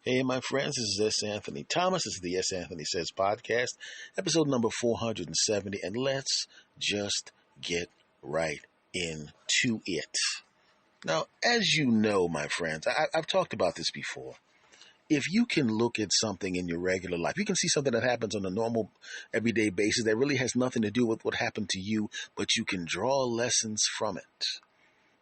Hey, my friends, this is S. Anthony Thomas. This is the S. Anthony Says podcast, episode number 470, and let's just get right into it. Now, as you know, my friends, I've talked about this before. If you can look at something in your regular life, you can see something that happens on a normal, everyday basis that really has nothing to do with what happened to you, but you can draw lessons from it.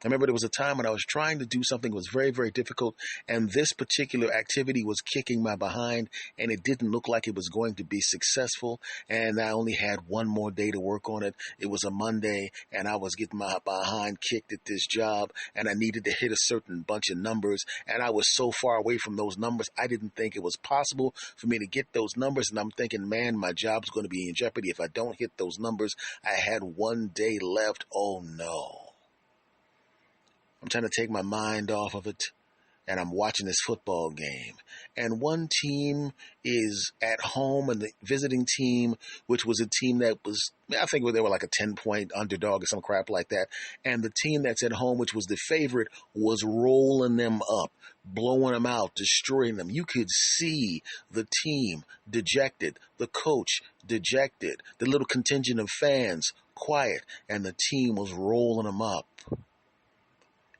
I remember there was a time when I was trying to do something that was very, very difficult, and this particular activity was kicking my behind, and it didn't look like it was going to be successful, and I only had one more day to work on it. It was a Monday, and I was getting my behind kicked at this job, and I needed to hit a certain bunch of numbers, and I was so far away from those numbers, I didn't think it was possible for me to get those numbers, and I'm thinking, man, my job's going to be in jeopardy if I don't hit those numbers. I had one day left. Oh, no. I'm trying to take my mind off of it, and I'm watching this football game. And one team is at home, and the visiting team, which was a team that was, I think they were like a 10-point underdog or some crap like that. And the team that's at home, which was the favorite, was rolling them up, blowing them out, destroying them. You could see the team dejected, the coach dejected, the little contingent of fans quiet, and the team was rolling them up.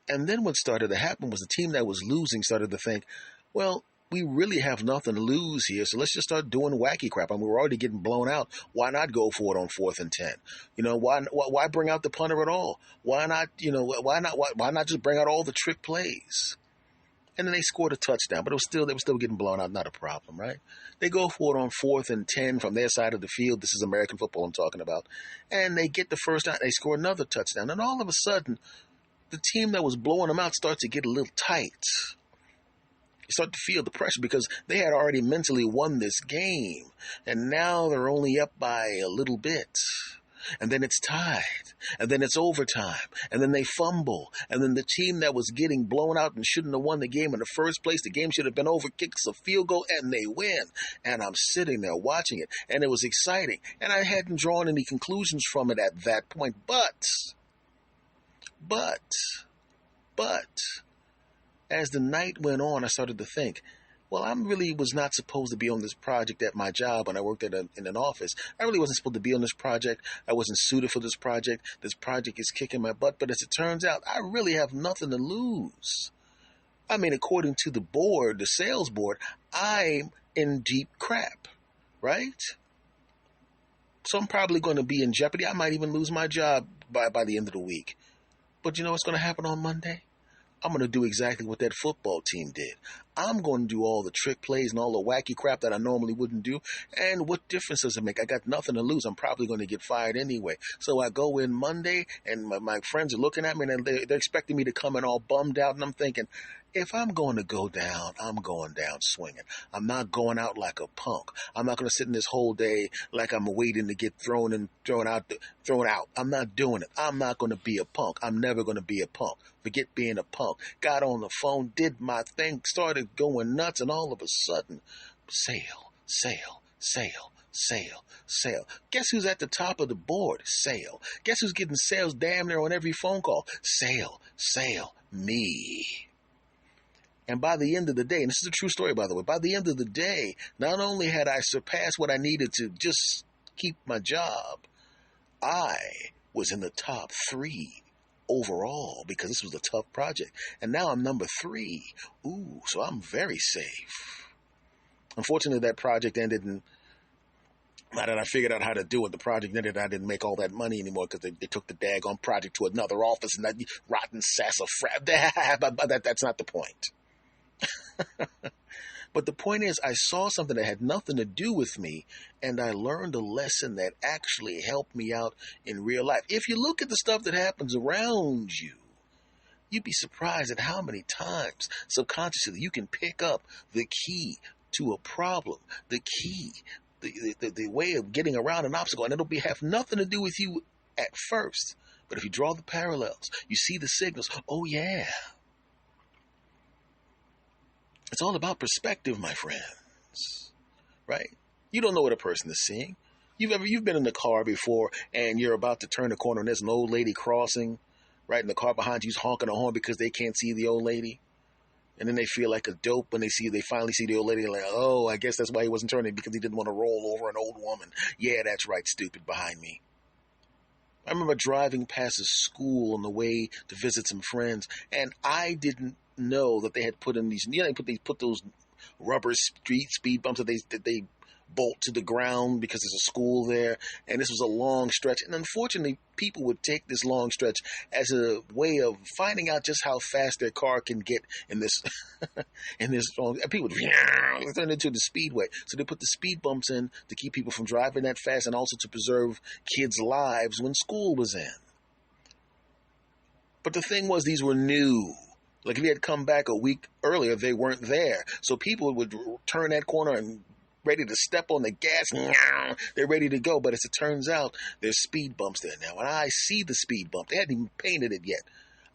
And then what started to happen was the team that was losing started to think, well, we really have nothing to lose here, so let's just start doing wacky crap. I mean, we're already getting blown out. Why not go for it on 4th and 10? You know, why bring out the punter at all? Why not, why not just bring out all the trick plays? And then they scored a touchdown, but they were still getting blown out. Not a problem, right? They go for it on 4th and 10 from their side of the field. This is American football I'm talking about. And they get the first down. They score another touchdown. And all of a sudden, the team that was blowing them out starts to get a little tight. You start to feel the pressure because they had already mentally won this game. And now they're only up by a little bit. And then it's tied. And then it's overtime. And then they fumble. And then the team that was getting blown out and shouldn't have won the game in the first place, the game should have been over, kicks a field goal, and they win. And I'm sitting there watching it. And it was exciting. And I hadn't drawn any conclusions from it at that point. But, as the night went on, I started to think, well, I really was not supposed to be on this project at my job when I worked in an office. I really wasn't supposed to be on this project. I wasn't suited for this project. This project is kicking my butt. But as it turns out, I really have nothing to lose. I mean, according to the board, the sales board, I'm in deep crap, right? So I'm probably going to be in jeopardy. I might even lose my job by the end of the week. But you know what's going to happen on Monday? I'm going to do exactly what that football team did. I'm going to do all the trick plays and all the wacky crap that I normally wouldn't do. And what difference does it make? I got nothing to lose. I'm probably going to get fired anyway. So I go in Monday, and my friends are looking at me, and they're expecting me to come in all bummed out. And I'm thinking, if I'm going to go down, I'm going down swinging. I'm not going out like a punk. I'm not going to sit in this whole day like I'm waiting to get thrown out. I'm not doing it. I'm not going to be a punk. I'm never going to be a punk. Forget being a punk. Got on the phone, did my thing, started going nuts, and all of a sudden, sale. Guess who's at the top of the board? Sale. Guess who's getting sales damn near on every phone call? Sale. Me. And by the end of the day, and this is a true story, by the way, by the end of the day, not only had I surpassed what I needed to just keep my job, I was in the top 3 overall because this was a tough project. And now I'm number 3. Ooh, so I'm very safe. Unfortunately, that project ended, and now that I figured out how to do it, the project ended, I didn't make all that money anymore because they took the daggone project to another office, and that rotten sassafras. But that's not the point. But the point is, I saw something that had nothing to do with me, and I learned a lesson that actually helped me out in real life. If you look at the stuff that happens around you, you'd be surprised at how many times subconsciously you can pick up the key to a problem, the key, the way of getting around an obstacle, and it'll have nothing to do with you at first. But if you draw the parallels, you see the signals. Oh yeah. It's all about perspective, my friends, right? You don't know what a person is seeing. You've been in the car before, and you're about to turn the corner, and there's an old lady crossing, right? And the car behind you's honking a horn because they can't see the old lady. And then they feel like a dope when they finally see the old lady, like, oh, I guess that's why he wasn't turning, because he didn't want to roll over an old woman. Yeah, that's right, stupid, behind me. I remember driving past a school on the way to visit some friends, and I didn't know that they had put in these, they put those rubber street speed bumps that they bolt to the ground because there's a school there, and this was a long stretch. And unfortunately, people would take this long stretch as a way of finding out just how fast their car can get in this in this long. People would turn into the speedway, so they put the speed bumps in to keep people from driving that fast, and also to preserve kids' lives when school was in. But the thing was, these were new. Like if you had come back a week earlier, they weren't there. So people would turn that corner and ready to step on the gas. They're ready to go. But as it turns out, there's speed bumps there now. And I see the speed bump. They hadn't even painted it yet.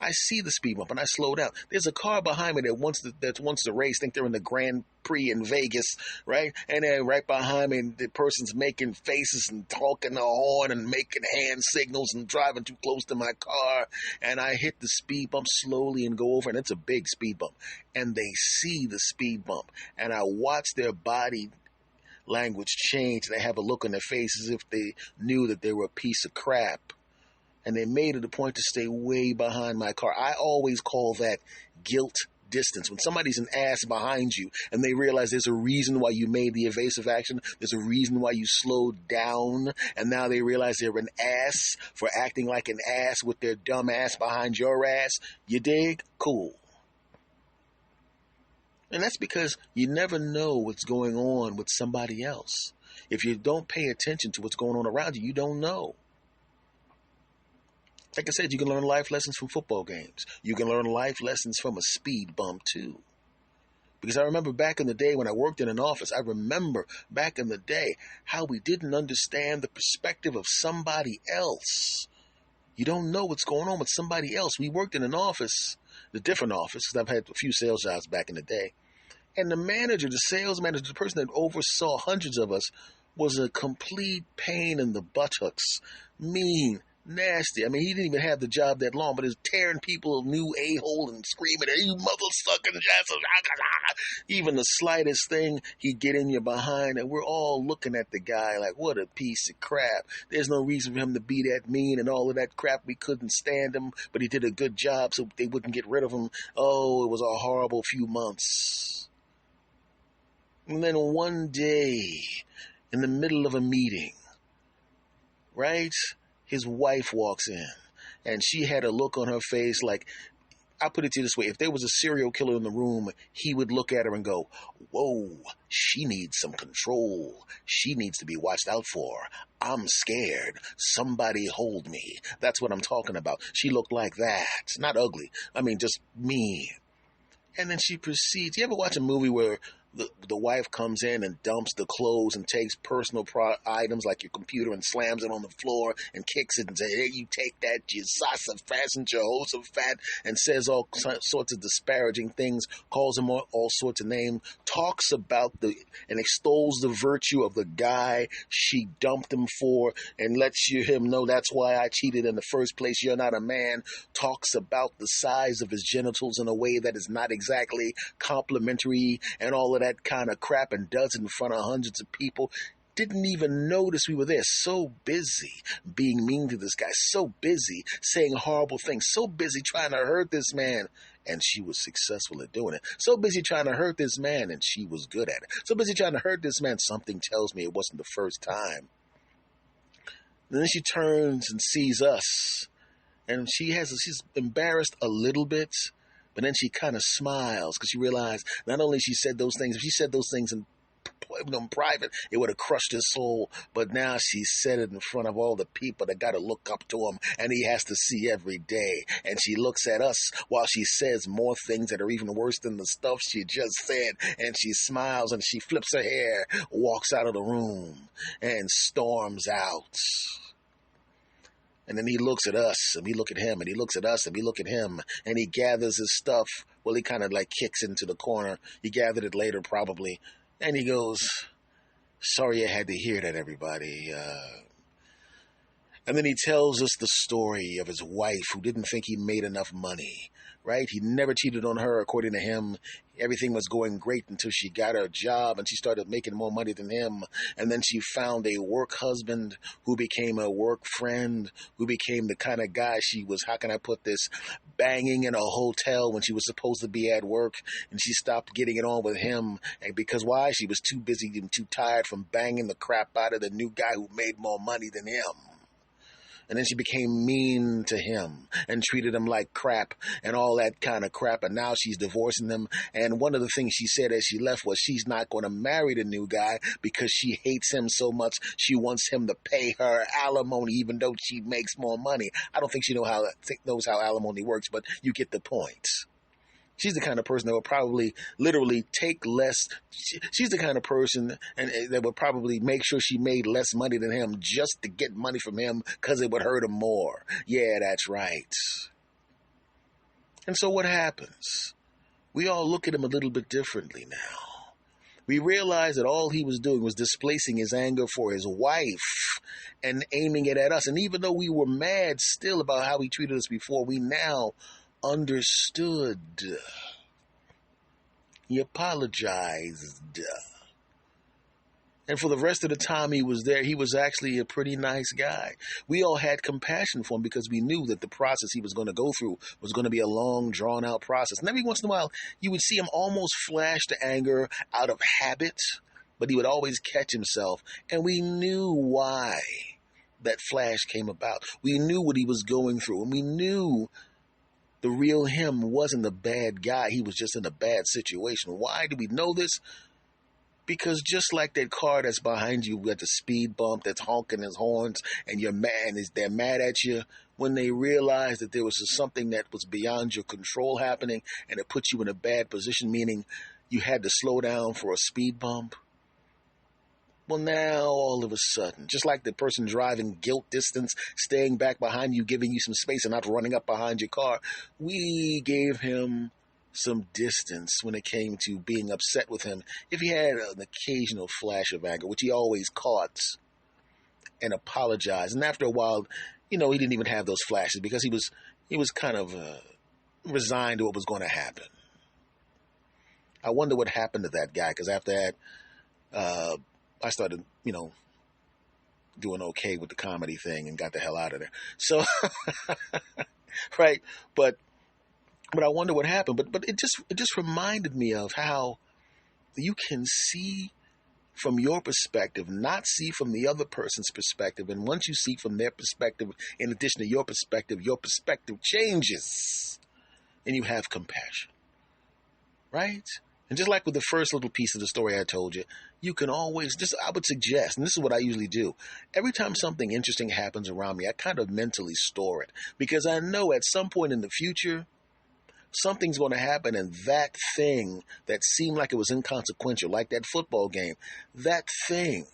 I see the speed bump and I slow down. There's a car behind me that wants the race. Think they're in the Grand Prix in Vegas, right? And then right behind me, the person's making faces and talking the horn and making hand signals and driving too close to my car. And I hit the speed bump slowly and go over, and it's a big speed bump. And they see the speed bump, and I watch their body language change. They have a look on their face as if they knew that they were a piece of crap. And they made it a point to stay way behind my car. I always call that guilt distance. When somebody's an ass behind you and they realize there's a reason why you made the evasive action, there's a reason why you slowed down, and now they realize they're an ass for acting like an ass with their dumb ass behind your ass. You dig? Cool. And that's because you never know what's going on with somebody else. If you don't pay attention to what's going on around you, you don't know. Like I said, you can learn life lessons from football games. You can learn life lessons from a speed bump, too. Because I remember back in the day when I worked in an office, I remember back in the day how we didn't understand the perspective of somebody else. You don't know what's going on with somebody else. We worked in an office, a different office, because I've had a few sales jobs back in the day. And the manager, the sales manager, the person that oversaw hundreds of us, was a complete pain in the buttocks. Mean, nasty. I mean, he didn't even have the job that long, but he was tearing people a new a-hole and screaming, "Hey, you mother-sucking jasses." Even the slightest thing, he'd get in your behind, and we're all looking at the guy like, what a piece of crap. There's no reason for him to be that mean and all of that crap. We couldn't stand him, but he did a good job so they wouldn't get rid of him. Oh, it was a horrible few months. And then one day, in the middle of a meeting, right, his wife walks in, and she had a look on her face like, I'll put it to you this way, if there was a serial killer in the room, he would look at her and go, whoa, she needs some control. She needs to be watched out for. I'm scared. Somebody hold me. That's what I'm talking about. She looked like that. Not ugly. I mean, just mean. And then she proceeds. You ever watch a movie where the wife comes in and dumps the clothes and takes personal items like your computer and slams it on the floor and kicks it and says, "Hey, you take that, you sassafras Jehoshaphat," and says all sorts of disparaging things, calls him all sorts of names, talks about and extols the virtue of the guy she dumped him for and lets him know that's why I cheated in the first place. You're not a man. Talks about the size of his genitals in a way that is not exactly complimentary and all of that kind of crap, and does it in front of hundreds of people. Didn't even notice we were there. So busy being mean to this guy. So busy saying horrible things. So busy trying to hurt this man. And she was successful at doing it. So busy trying to hurt this man, and she was good at it. So busy trying to hurt this man, something tells me it wasn't the first time. And then she turns and sees us. And she's embarrassed a little bit. But then she kind of smiles because she realized not only she said those things, if she said those things in private, it would have crushed his soul. But now she said it in front of all the people that got to look up to him, and he has to see every day. And she looks at us while she says more things that are even worse than the stuff she just said. And she smiles and she flips her hair, walks out of the room, and storms out. And then he looks at us, and we look at him, and he looks at us, and we look at him, and he gathers his stuff. Well, he kind of like kicks into the corner. He gathered it later, probably. And he goes, "Sorry I had to hear that, everybody. And then he tells us the story of his wife who didn't think he made enough money, right? He never cheated on her, according to him. Everything was going great until she got her job and she started making more money than him. And then she found a work husband who became a work friend, who became the kind of guy she was, how can I put this, banging in a hotel when she was supposed to be at work. And she stopped getting it on with him. And because why? She was too busy and too tired from banging the crap out of the new guy who made more money than him. And then she became mean to him and treated him like crap and all that kind of crap. And now she's divorcing him. And one of the things she said as she left was she's not going to marry the new guy because she hates him so much. She wants him to pay her alimony even though she makes more money. I don't think she knows how alimony works, but you get the point. She's the kind of person that would probably literally take less. She's the kind of person that would probably make sure she made less money than him just to get money from him because it would hurt him more. Yeah, that's right. And so what happens? We all look at him a little bit differently now. We realize that all he was doing was displacing his anger for his wife and aiming it at us. And even though we were mad still about how he treated us before, we now understood. He apologized. And for the rest of the time he was there, he was actually a pretty nice guy. We all had compassion for him because we knew that the process he was going to go through was going to be a long, drawn-out process. And every once in a while, you would see him almost flash to anger out of habit, but he would always catch himself. And we knew why that flash came about. We knew what he was going through, and we knew the real him wasn't a bad guy. He was just in a bad situation. Why do we know this? Because just like that car that's behind you at the speed bump that's honking his horns and you're mad, and they're mad at you, when they realize that there was something that was beyond your control happening and it puts you in a bad position, meaning you had to slow down for a speed bump. Well, now, all of a sudden, just like the person driving guilt distance, staying back behind you, giving you some space and not running up behind your car, we gave him some distance when it came to being upset with him. If he had an occasional flash of anger, which he always caught, and apologized. And after a while, he didn't even have those flashes because he was kind of resigned to what was going to happen. I wonder what happened to that guy, because after that, I started, doing okay with the comedy thing and got the hell out of there. So, right. But I wonder what happened. But it just reminded me of how you can see from your perspective, not see from the other person's perspective. And once you see from their perspective, in addition to your perspective changes and you have compassion. Right? And just like with the first little piece of the story I told you, you can always, I would suggest, and this is what I usually do, every time something interesting happens around me, I kind of mentally store it. Because I know at some point in the future, something's going to happen, and that thing that seemed like it was inconsequential, like that football game, that thing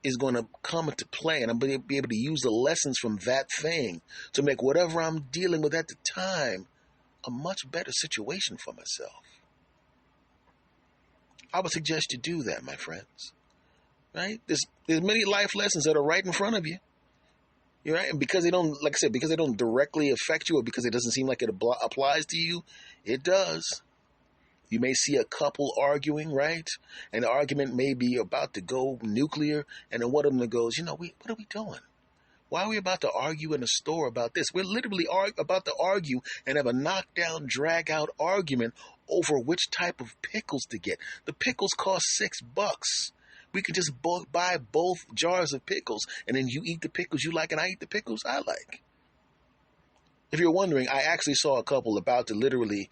is going to come into play, and I'm going to be able to use the lessons from that thing to make whatever I'm dealing with at the time a much better situation for myself. I would suggest you do that, my friends. Right? There's many life lessons that are right in front of you. You're right, and because they don't, like I said, because they don't directly affect you, or because it doesn't seem like it applies to you, it does. You may see a couple arguing, right? And the argument may be about to go nuclear, and then one of them goes, what are we doing? Why are we about to argue in a store about this? We're literally about to argue and have a knockdown, drag-out argument over which type of pickles to get. The pickles cost $6. We could just buy both jars of pickles, and then you eat the pickles you like, and I eat the pickles I like. If you're wondering, I actually saw a couple about to literally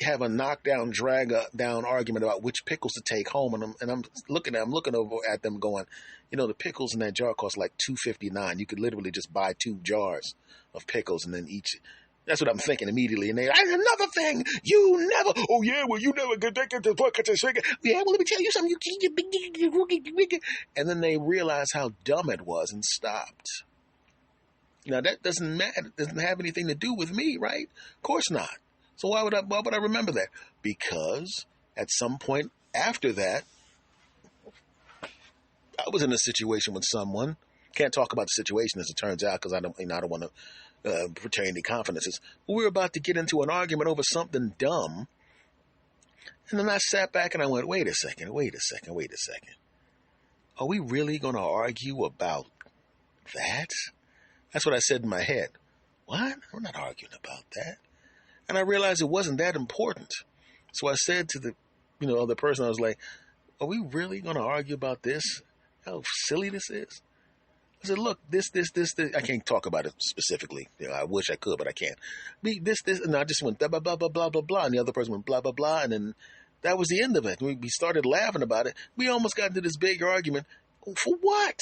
have a knockdown, drag-down argument about which pickles to take home, and I'm looking over at them going, the pickles in that jar cost like $2.59. You could literally just buy 2 jars of pickles and then each. That's what I'm thinking immediately. And another thing, you never. Oh yeah, well you never get the bucket to shake it. Yeah, well let me tell you something. And then they realized how dumb it was and stopped. Now that doesn't matter. It doesn't have anything to do with me, right? Of course not. So why would I remember that? Because at some point after that, I was in a situation with someone Can't talk about the situation as it turns out because I don't want to portray any confidences. But we were about to get into an argument over something dumb. And then I sat back and I went, wait a second. Are we really going to argue about that? That's what I said in my head. What? We're not arguing about that. And I realized it wasn't that important. So I said to the other person, I was like, are we really going to argue about this? How silly this is? I said, look, this. I can't talk about it specifically. I wish I could, but I can't. This, and I just went blah, blah, blah, blah, blah, blah, blah. And the other person went blah, blah, blah. And then that was the end of it. We started laughing about it. We almost got into this big argument. For what?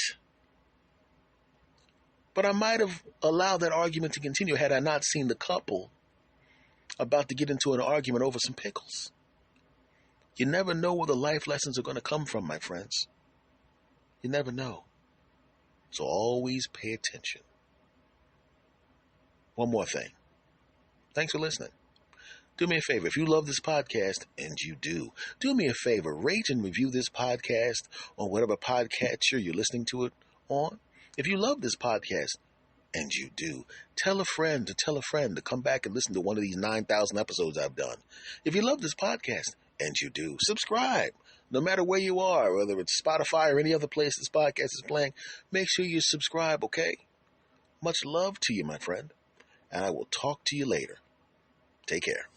But I might have allowed that argument to continue had I not seen the couple about to get into an argument over some pickles. You never know where the life lessons are going to come from, my friends. You never know. So always pay attention. One more thing. Thanks for listening. Do me a favor. If you love this podcast, and you do me a favor. Rate and review this podcast on whatever podcatcher you're listening to it on. If you love this podcast, and you do, tell a friend to come back and listen to one of these 9,000 episodes I've done. If you love this podcast, and you do, subscribe. No matter where you are, whether it's Spotify or any other place this podcast is playing, make sure you subscribe, okay? Much love to you, my friend, and I will talk to you later. Take care.